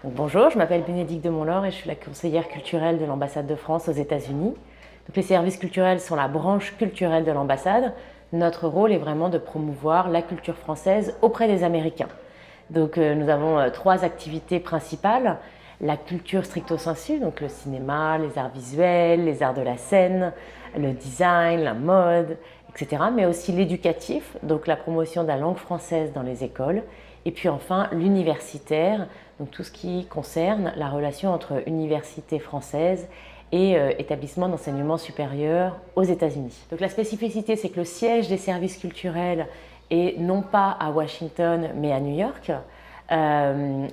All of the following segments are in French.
Donc, bonjour, je m'appelle Bénédicte de Montlore et je suis la conseillère culturelle de l'ambassade de France aux États-Unis. Donc, les services culturels sont la branche culturelle de l'ambassade. Notre rôle est vraiment de promouvoir la culture française auprès des Américains. Donc, nous avons trois activités principales. La culture stricto sensu, donc le cinéma, les arts visuels, les arts de la scène, le design, la mode, etc. Mais aussi l'éducatif, donc la promotion de la langue française dans les écoles. Et puis enfin l'universitaire, donc tout ce qui concerne la relation entre université française et établissement d'enseignement supérieur aux États-Unis. Donc la spécificité, c'est que le siège des services culturels est non pas à Washington, mais à New York.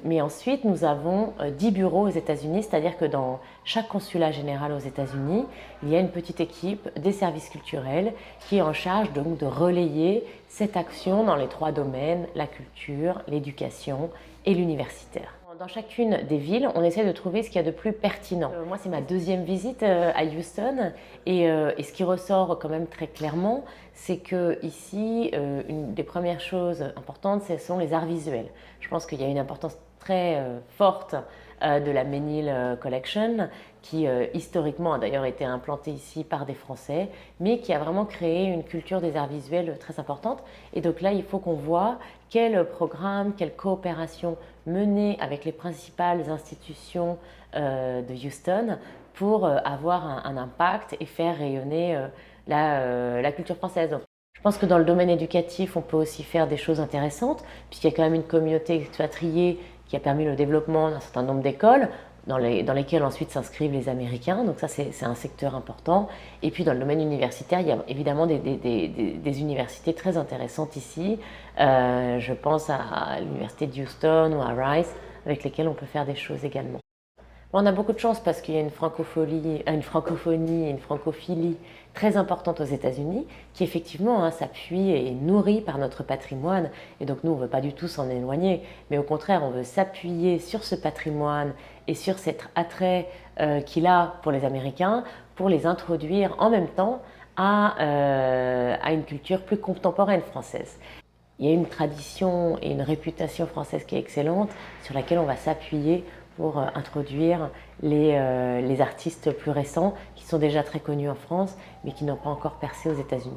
Mais ensuite, nous avons 10 bureaux aux États-Unis, c'est-à-dire que dans chaque consulat général aux États-Unis, il y a une petite équipe des services culturels qui est en charge donc de relayer cette action dans les trois domaines, la culture, l'éducation et l'universitaire. Dans chacune des villes, on essaie de trouver ce qu'il y a de plus pertinent. Moi, c'est ma deuxième visite à Houston et ce qui ressort quand même très clairement, c'est que ici, une des premières choses importantes, ce sont les arts visuels. Je pense qu'il y a une importance très forte de la Menil Collection qui historiquement a d'ailleurs été implantée ici par des Français, mais qui a vraiment créé une culture des arts visuels très importante. Et donc là, il faut qu'on voit quel programme, quelle coopération mener avec les principales institutions de Houston pour avoir un impact et faire rayonner la culture française. Donc, je pense que dans le domaine éducatif, on peut aussi faire des choses intéressantes, puisqu'il y a quand même une communauté expatriée qui a permis le développement d'un certain nombre d'écoles, dans lesquelles ensuite s'inscrivent les Américains. Donc ça, c'est un secteur important. Et puis dans le domaine universitaire, il y a évidemment des universités très intéressantes ici. Je pense à l'université de Houston ou à Rice, avec lesquelles on peut faire des choses également. On a beaucoup de chance parce qu'il y a une francophonie et une francophilie très importante aux États-Unis qui effectivement s'appuie et est nourrie par notre patrimoine. Et donc nous, on ne veut pas du tout s'en éloigner, mais au contraire, on veut s'appuyer sur ce patrimoine et sur cet attrait qu'il a pour les Américains pour les introduire en même temps à une culture plus contemporaine française. Il y a une tradition et une réputation française qui est excellente sur laquelle on va s'appuyer pour introduire les artistes plus récents qui sont déjà très connus en France mais qui n'ont pas encore percé aux États-Unis.